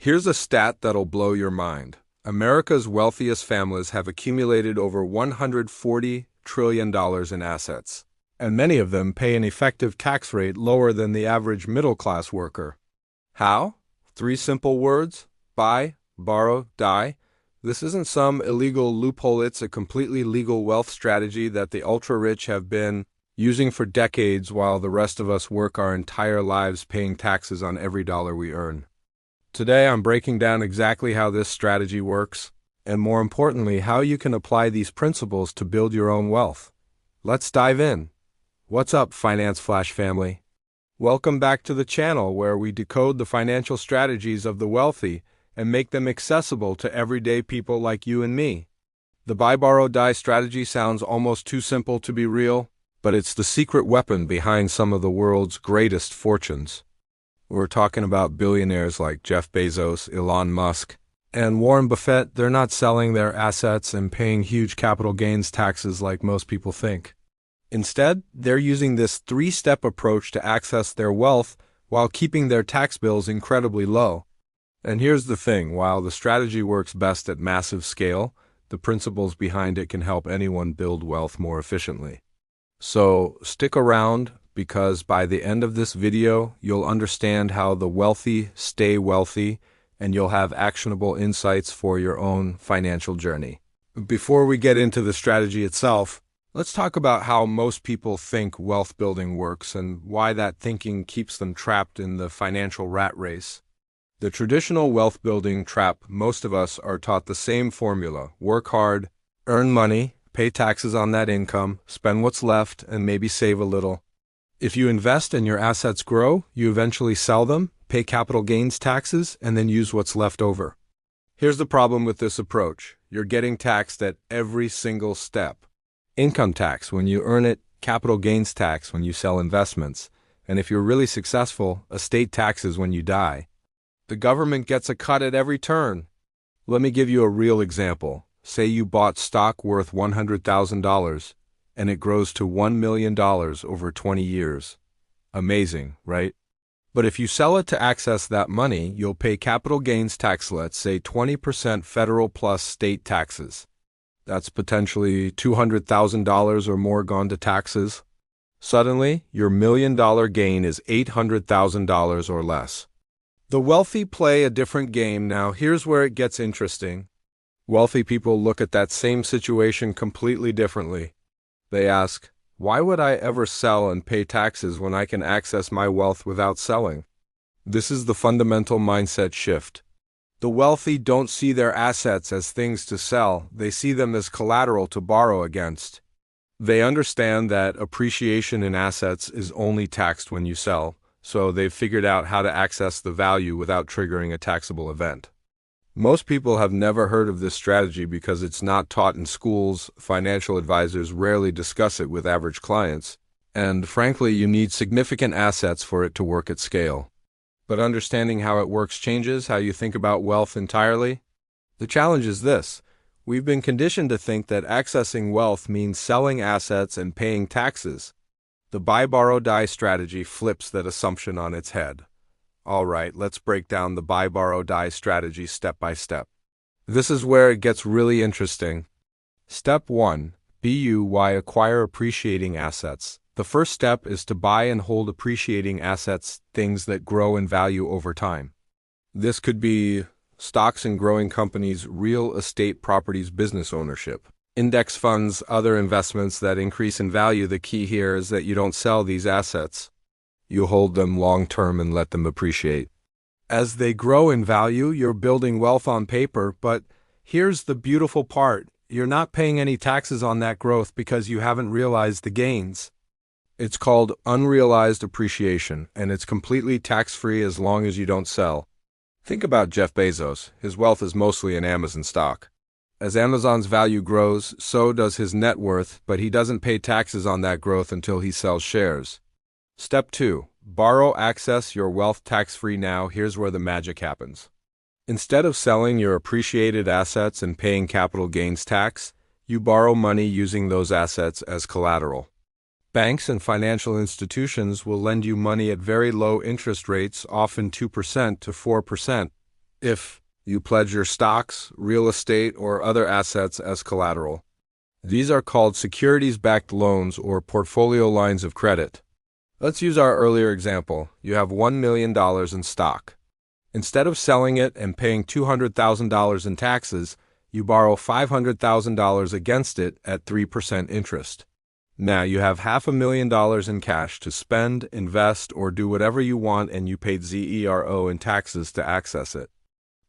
Here's a stat that'll blow your mind. America's wealthiest families have accumulated over $140 trillion in assets, and many of them pay an effective tax rate lower than the average middle-class worker. How? Three simple words: buy, borrow, die. This isn't some illegal loophole, it's a completely legal wealth strategy that the ultra-rich have been using for decades while the rest of us work our entire lives paying taxes on every dollar we earn. Today I'm breaking down exactly how this strategy works, and more importantly, how you can apply these principles to build your own wealth. Let's dive in. What's up, Finance Flash family? Welcome back to the channel where we decode the financial strategies of the wealthy and make them accessible to everyday people like you and me. The buy, borrow, die strategy sounds almost too simple to be real, but it's the secret weapon behind some of the world's greatest fortunes. We're talking about billionaires like Jeff Bezos, Elon Musk, and Warren Buffett. They're not selling their assets and paying huge capital gains taxes like most people think. Instead, they're using this three-step approach to access their wealth while keeping their tax bills incredibly low. And here's the thing, while the strategy works best at massive scale, the principles behind it can help anyone build wealth more efficiently. So stick around, because by the end of this video, you'll understand how the wealthy stay wealthy, and you'll have actionable insights for your own financial journey. Before we get into the strategy itself, let's talk about how most people think wealth building works and why that thinking keeps them trapped in the financial rat race. The traditional wealth building trap, most of us are taught the same formula: work hard, earn money, pay taxes on that income, spend what's left, and maybe save a little. If you invest and your assets grow, you eventually sell them, pay capital gains taxes, and then use what's left over. Here's the problem with this approach. You're getting taxed at every single step. Income tax when you earn it, capital gains tax when you sell investments, and if you're really successful, estate taxes when you die. The government gets a cut at every turn. Let me give you a real example. Say you bought stock worth $100,000, and it grows to $1 million over 20 years. Amazing, right? But if you sell it to access that money, you'll pay capital gains tax, let's say 20% federal plus state taxes. That's potentially $200,000 or more gone to taxes. Suddenly, your $1 million gain is $800,000 or less. The wealthy play a different game. Now, here's where it gets interesting. Wealthy people look at that same situation completely differently. They ask, why would I ever sell and pay taxes when I can access my wealth without selling? This is the fundamental mindset shift. The wealthy don't see their assets as things to sell, they see them as collateral to borrow against. They understand that appreciation in assets is only taxed when you sell, so they've figured out how to access the value without triggering a taxable event. Most people have never heard of this strategy because it's not taught in schools, financial advisors rarely discuss it with average clients, and frankly, you need significant assets for it to work at scale. But understanding how it works changes how you think about wealth entirely. The challenge is this: we've been conditioned to think that accessing wealth means selling assets and paying taxes. The buy, borrow, die strategy flips that assumption on its head. All right, let's break down the buy, borrow, die strategy step by step. This is where it gets really interesting. Step 1. BUY acquire appreciating assets. The first step is to buy and hold appreciating assets, things that grow in value over time. This could be stocks in growing companies, real estate properties, business ownership, index funds, other investments that increase in value. The key here is that you don't sell these assets. You hold them long-term and let them appreciate. As they grow in value, you're building wealth on paper, but here's the beautiful part. You're not paying any taxes on that growth because you haven't realized the gains. It's called unrealized appreciation, and it's completely tax-free as long as you don't sell. Think about Jeff Bezos. His wealth is mostly in Amazon stock. As Amazon's value grows, so does his net worth, but he doesn't pay taxes on that growth until he sells shares. Step 2. Borrow, access your wealth tax-free. Now, here's where the magic happens. Instead of selling your appreciated assets and paying capital gains tax, you borrow money using those assets as collateral. Banks and financial institutions will lend you money at very low interest rates, often 2% to 4%. if you pledge your stocks, real estate, or other assets as collateral. These are called securities-backed loans or portfolio lines of credit. Let's use our earlier example. You have $1 million in stock. Instead of selling it and paying $200,000 in taxes, you borrow $500,000 against it at 3% interest. Now you have $500,000 in cash to spend, invest, or do whatever you want, and you paid zero in taxes to access it.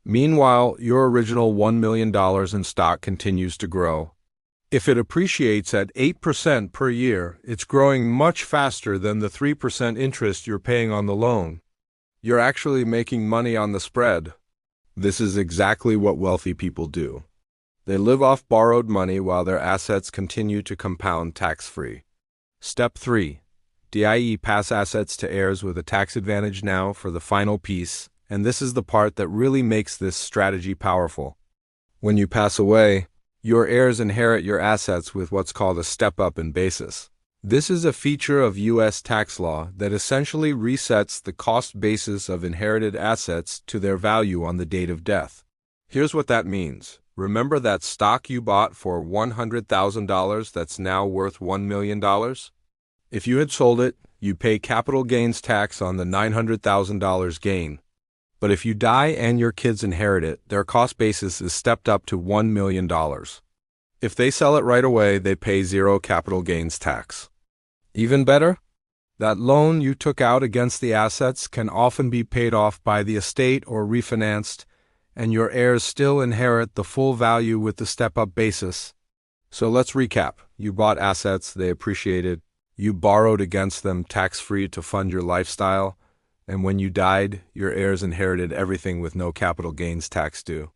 Meanwhile, your original $1 million in stock continues to grow. If it appreciates at 8% per year, it's growing much faster than the 3% interest you're paying on the loan. You're actually making money on the spread. This is exactly what wealthy people do. They live off borrowed money while their assets continue to compound tax-free. Step 3. DIE pass assets to heirs with a tax advantage. Now for the final piece, and this is the part that really makes this strategy powerful. When you pass away, your heirs inherit your assets with what's called a step-up in basis. This is a feature of U.S. tax law that essentially resets the cost basis of inherited assets to their value on the date of death. Here's what that means. Remember that stock you bought for $100,000 that's now worth $1 million? If you had sold it, you pay capital gains tax on the $900,000 gain. But if you die and your kids inherit it, their cost basis is stepped up to $1 million. If they sell it right away, they pay zero capital gains tax. Even better, that loan you took out against the assets can often be paid off by the estate or refinanced, and your heirs still inherit the full value with the step-up basis. So let's recap. You bought assets, they appreciated. You borrowed against them tax-free to fund your lifestyle. And when you died, your heirs inherited everything with no capital gains tax due.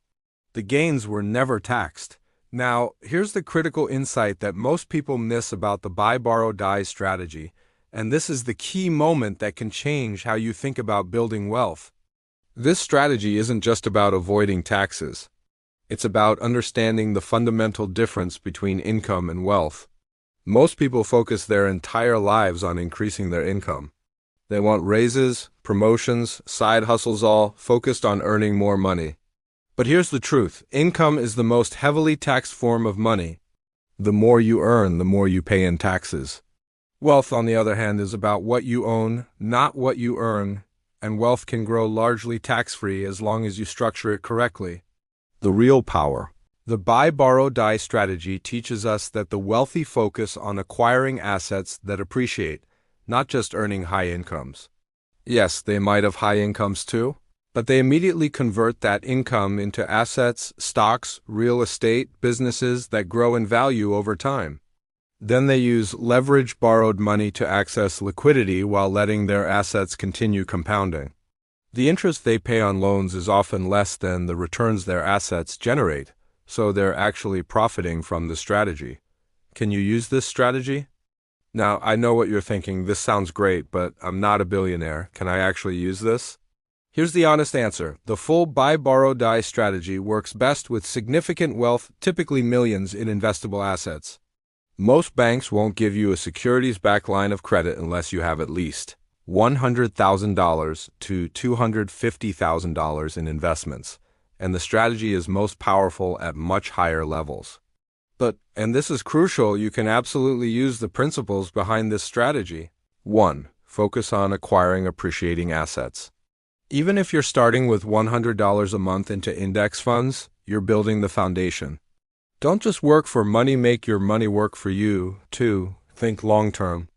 The gains were never taxed. Now, here's the critical insight that most people miss about the buy, borrow, die strategy, and this is the key moment that can change how you think about building wealth. This strategy isn't just about avoiding taxes. It's about understanding the fundamental difference between income and wealth. Most people focus their entire lives on increasing their income. They want raises, promotions, side hustles, all focused on earning more money. But here's the truth. Income is the most heavily taxed form of money. The more you earn, the more you pay in taxes. Wealth, on the other hand, is about what you own, not what you earn, and wealth can grow largely tax-free as long as you structure it correctly. The real power. The buy, borrow, die strategy teaches us that the wealthy focus on acquiring assets that appreciate, not just earning high incomes. Yes, they might have high incomes too, but they immediately convert that income into assets, stocks, real estate, businesses that grow in value over time. Then they use leverage borrowed money to access liquidity while letting their assets continue compounding. The interest they pay on loans is often less than the returns their assets generate, so they're actually profiting from the strategy. Can you use this strategy? Now, I know what you're thinking. This sounds great, but I'm not a billionaire. Can I actually use this? Here's the honest answer. The full buy, borrow, die strategy works best with significant wealth, typically millions, in investable assets. Most banks won't give you a securities-backed line of credit unless you have at least $100,000 to $250,000 in investments, and the strategy is most powerful at much higher levels. But, and this is crucial, you can absolutely use the principles behind this strategy. 1. Focus on acquiring appreciating assets. Even if you're starting with $100 a month into index funds, you're building the foundation. Don't just work for money, make your money work for you, too. Think long-term.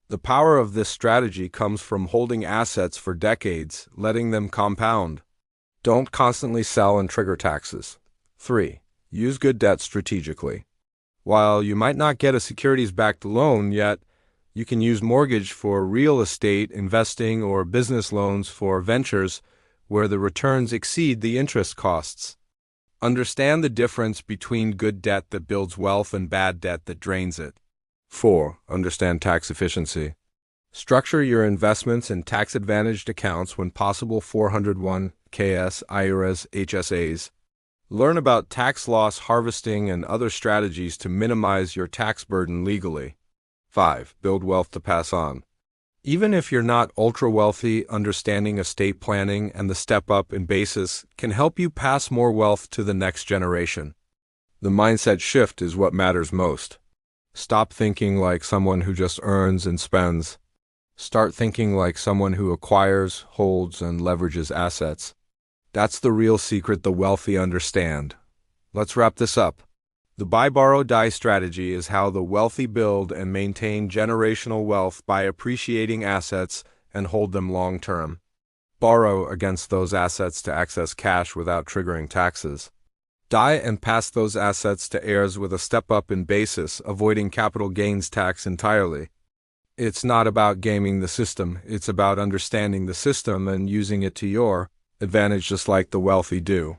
The power of this strategy comes from holding assets for decades, letting them compound. Don't constantly sell and trigger taxes. 3. Use good debt strategically. While you might not get a securities-backed loan yet, you can use mortgage for real estate, investing, or business loans for ventures where the returns exceed the interest costs. Understand the difference between good debt that builds wealth and bad debt that drains it. 4. Understand tax efficiency. Structure your investments in tax-advantaged accounts when possible. 401(k)s, IRAs, HSAs. Learn about tax loss harvesting and other strategies to minimize your tax burden legally. 5. Build wealth to pass on. Even if you're not ultra wealthy, understanding estate planning and the step up in basis can help you pass more wealth to the next generation. The mindset shift is what matters most. Stop thinking like someone who just earns and spends. Start thinking like someone who acquires, holds, and leverages assets. That's the real secret the wealthy understand. Let's wrap this up. The buy, borrow, die strategy is how the wealthy build and maintain generational wealth by appreciating assets and hold them long term. Borrow against those assets to access cash without triggering taxes. Die and pass those assets to heirs with a step up in basis, avoiding capital gains tax entirely. It's not about gaming the system, it's about understanding the system and using it to your advantage, just like the wealthy do.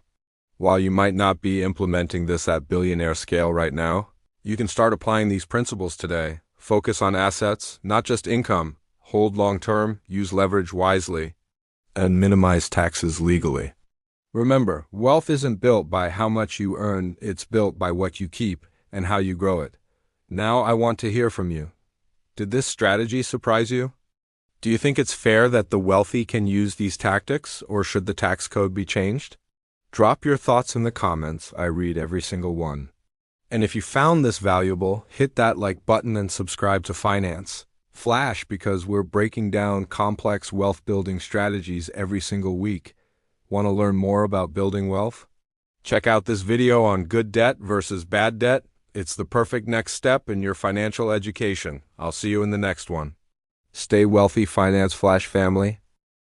While you might not be implementing this at billionaire scale right now, you can start applying these principles today. Focus on assets, not just income. Hold long-term, use leverage wisely, and minimize taxes legally. Remember, wealth isn't built by how much you earn, it's built by what you keep and how you grow it. Now I want to hear from you. Did this strategy surprise you? Do you think it's fair that the wealthy can use these tactics, or should the tax code be changed? Drop your thoughts in the comments. I read every single one. And if you found this valuable, hit that like button and subscribe to Finance Flash, because we're breaking down complex wealth building strategies every single week. Want to learn more about building wealth? Check out this video on good debt versus bad debt. It's the perfect next step in your financial education. I'll see you in the next one. Stay wealthy, Finance Flash family.